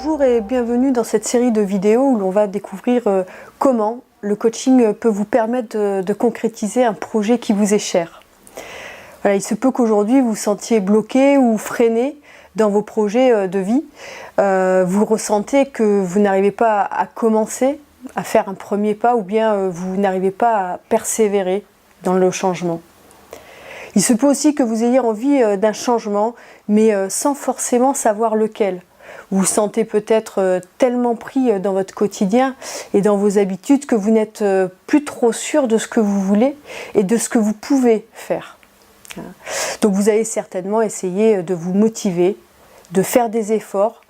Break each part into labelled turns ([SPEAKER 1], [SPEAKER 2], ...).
[SPEAKER 1] Bonjour et bienvenue dans cette série de vidéos où l'on va découvrir comment le coaching peut vous permettre de concrétiser un projet qui vous est cher. Voilà, il se peut qu'aujourd'hui vous vous sentiez bloqué ou freiné dans vos projets de vie. Vous ressentez que vous n'arrivez pas à commencer, à faire un premier pas, ou bien vous n'arrivez pas à persévérer dans le changement. Il se peut aussi que vous ayez envie d'un changement, mais sans forcément savoir lequel. Vous vous sentez peut-être tellement pris dans votre quotidien et dans vos habitudes que vous n'êtes plus trop sûr de ce que vous voulez et de ce que vous pouvez faire. Donc vous allez certainement essayer de vous motiver, de faire des efforts,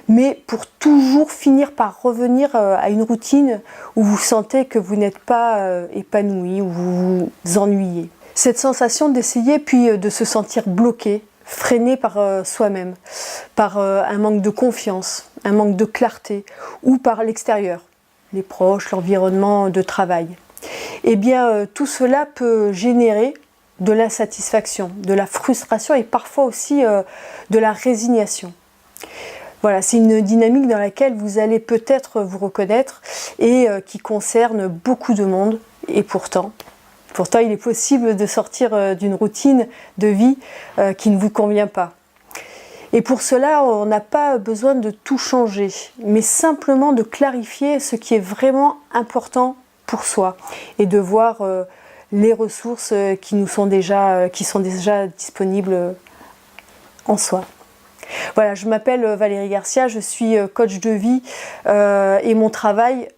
[SPEAKER 1] mais pour toujours finir par revenir à une routine où vous sentez que vous n'êtes pas épanoui, où vous vous ennuyez. Cette sensation d'essayer puis de se sentir bloqué, freiné par soi-même, par un manque de confiance, un manque de clarté, ou par l'extérieur, les proches, l'environnement de travail. Eh bien, tout cela peut générer de l'insatisfaction, de la frustration et parfois aussi de la résignation. Voilà, c'est une dynamique dans laquelle vous allez peut-être vous reconnaître et qui concerne beaucoup de monde, et pourtant, il est possible de sortir d'une routine de vie qui ne vous convient pas. Et pour cela, on n'a pas besoin de tout changer, mais simplement de clarifier ce qui est vraiment important pour soi et de voir les ressources qui sont déjà disponibles en soi. Voilà, je m'appelle Valérie Garcia, je suis coach de vie et mon travail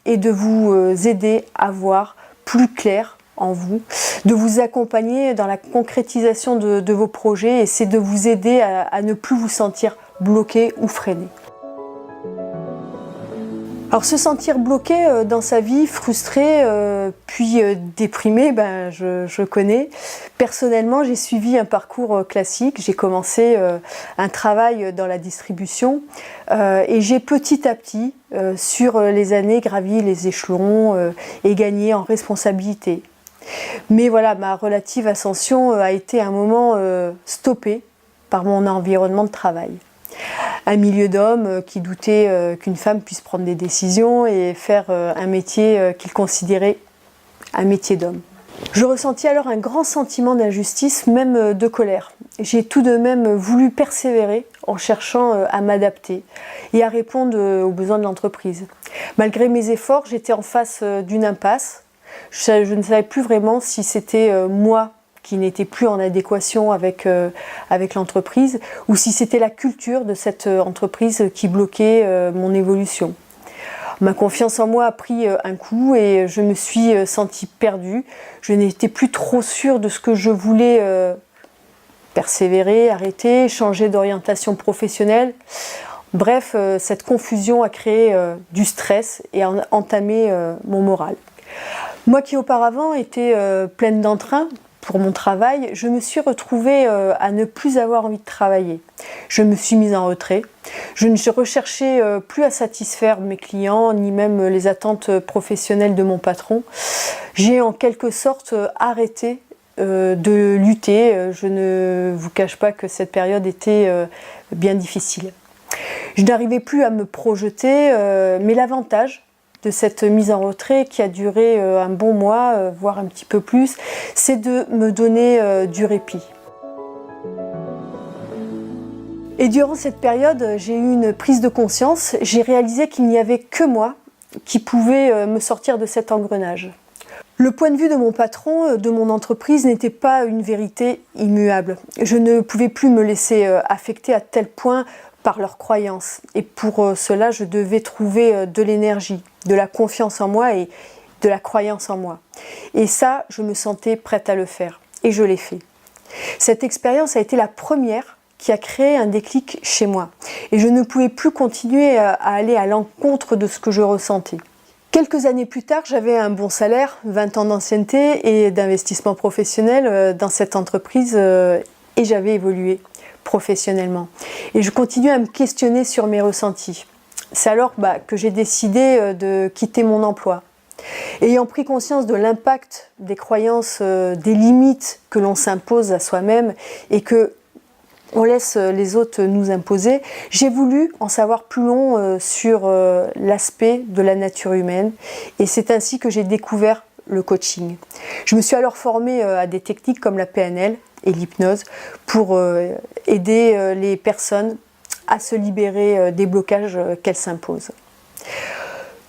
[SPEAKER 1] est de vous aider à voir plus clair en vous, de vous accompagner dans la concrétisation de vos projets, et c'est de vous aider à ne plus vous sentir bloqué ou freiné. Alors se sentir bloqué dans sa vie, frustré, puis déprimé, je connais. Personnellement, j'ai suivi un parcours classique, j'ai commencé un travail dans la distribution et j'ai petit à petit, sur les années, gravi les échelons et gagné en responsabilité. Mais voilà, ma relative ascension a été à un moment stoppée par mon environnement de travail. Un milieu d'hommes qui doutait qu'une femme puisse prendre des décisions et faire un métier qu'il considérait un métier d'homme. Je ressentis alors un grand sentiment d'injustice, même de colère. J'ai tout de même voulu persévérer en cherchant à m'adapter et à répondre aux besoins de l'entreprise. Malgré mes efforts, j'étais en face d'une impasse. Je ne savais plus vraiment si c'était moi qui n'était plus en adéquation avec l'entreprise, ou si c'était la culture de cette entreprise qui bloquait mon évolution. Ma confiance en moi a pris un coup et je me suis sentie perdue. Je n'étais plus trop sûre de ce que je voulais persévérer, arrêter, changer d'orientation professionnelle. Bref, cette confusion a créé du stress et a entamé mon moral. Moi qui auparavant étais pleine d'entrain pour mon travail, je me suis retrouvée à ne plus avoir envie de travailler. Je me suis mise en retrait. Je ne recherchais plus à satisfaire mes clients, ni même les attentes professionnelles de mon patron. J'ai en quelque sorte arrêté de lutter. Je ne vous cache pas que cette période était bien difficile. Je n'arrivais plus à me projeter, mais l'avantage de cette mise en retrait qui a duré un bon mois, voire un petit peu plus, c'est de me donner du répit. Et durant cette période, j'ai eu une prise de conscience, j'ai réalisé qu'il n'y avait que moi qui pouvait me sortir de cet engrenage. Le point de vue de mon patron, de mon entreprise, n'était pas une vérité immuable. Je ne pouvais plus me laisser affecter à tel point par leurs croyances. Et pour cela, je devais trouver de l'énergie, de la confiance en moi et de la croyance en moi. Et ça, je me sentais prête à le faire. Et je l'ai fait. Cette expérience a été la première qui a créé un déclic chez moi. Et je ne pouvais plus continuer à aller à l'encontre de ce que je ressentais. Quelques années plus tard, j'avais un bon salaire, 20 ans d'ancienneté et d'investissement professionnel dans cette entreprise et j'avais évolué professionnellement. Et je continuais à me questionner sur mes ressentis. C'est alors que j'ai décidé de quitter mon emploi. Ayant pris conscience de l'impact des croyances, des limites que l'on s'impose à soi-même et que on laisse les autres nous imposer. J'ai voulu en savoir plus long sur l'aspect de la nature humaine et c'est ainsi que j'ai découvert le coaching. Je me suis alors formée à des techniques comme la PNL et l'hypnose pour aider les personnes à se libérer des blocages qu'elles s'imposent.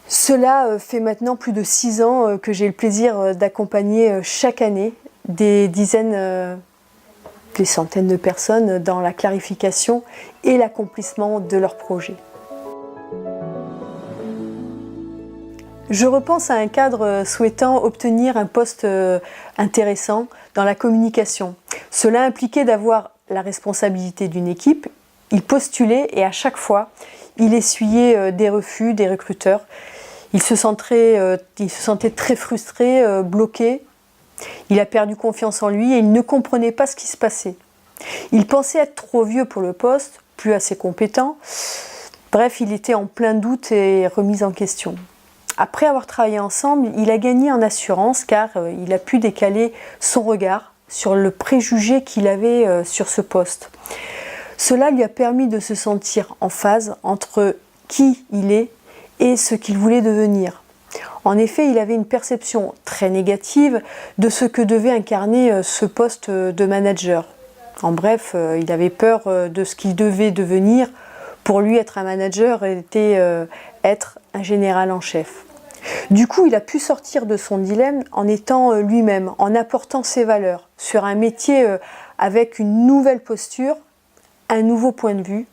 [SPEAKER 1] Cela fait maintenant plus de 6 ans que j'ai le plaisir d'accompagner chaque année des dizaines, des centaines de personnes dans la clarification et l'accomplissement de leurs projets. Je repense à un cadre souhaitant obtenir un poste intéressant dans la communication. Cela impliquait d'avoir la responsabilité d'une équipe. Il postulait et à chaque fois, il essuyait des refus des recruteurs. Il se sentait très frustré, bloqué. Il a perdu confiance en lui et il ne comprenait pas ce qui se passait. Il pensait être trop vieux pour le poste, plus assez compétent. Bref, il était en plein doute et remis en question. Après avoir travaillé ensemble, il a gagné en assurance car il a pu décaler son regard sur le préjugé qu'il avait sur ce poste. Cela lui a permis de se sentir en phase entre qui il est et ce qu'il voulait devenir. En effet, il avait une perception très négative de ce que devait incarner ce poste de manager. En bref, il avait peur de ce qu'il devait devenir. Pour lui, être un manager était être un général en chef. Du coup, il a pu sortir de son dilemme en étant lui-même, en apportant ses valeurs sur un métier avec une nouvelle posture, un nouveau point de vue.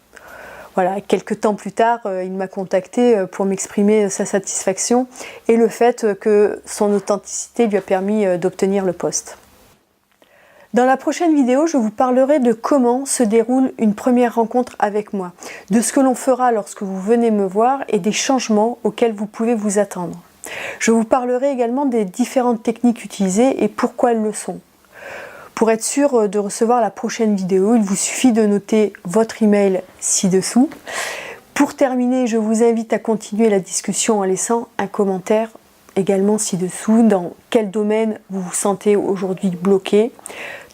[SPEAKER 1] Voilà, quelques temps plus tard, il m'a contacté pour m'exprimer sa satisfaction et le fait que son authenticité lui a permis d'obtenir le poste. Dans la prochaine vidéo, je vous parlerai de comment se déroule une première rencontre avec moi, de ce que l'on fera lorsque vous venez me voir et des changements auxquels vous pouvez vous attendre. Je vous parlerai également des différentes techniques utilisées et pourquoi elles le sont. Pour être sûr de recevoir la prochaine vidéo, il vous suffit de noter votre email ci-dessous. Pour terminer, je vous invite à continuer la discussion en laissant un commentaire également ci-dessous dans quel domaine vous vous sentez aujourd'hui bloqué,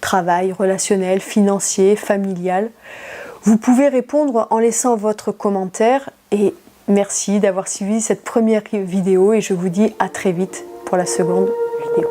[SPEAKER 1] travail, relationnel, financier, familial. Vous pouvez répondre en laissant votre commentaire et merci d'avoir suivi cette première vidéo et je vous dis à très vite pour la seconde vidéo.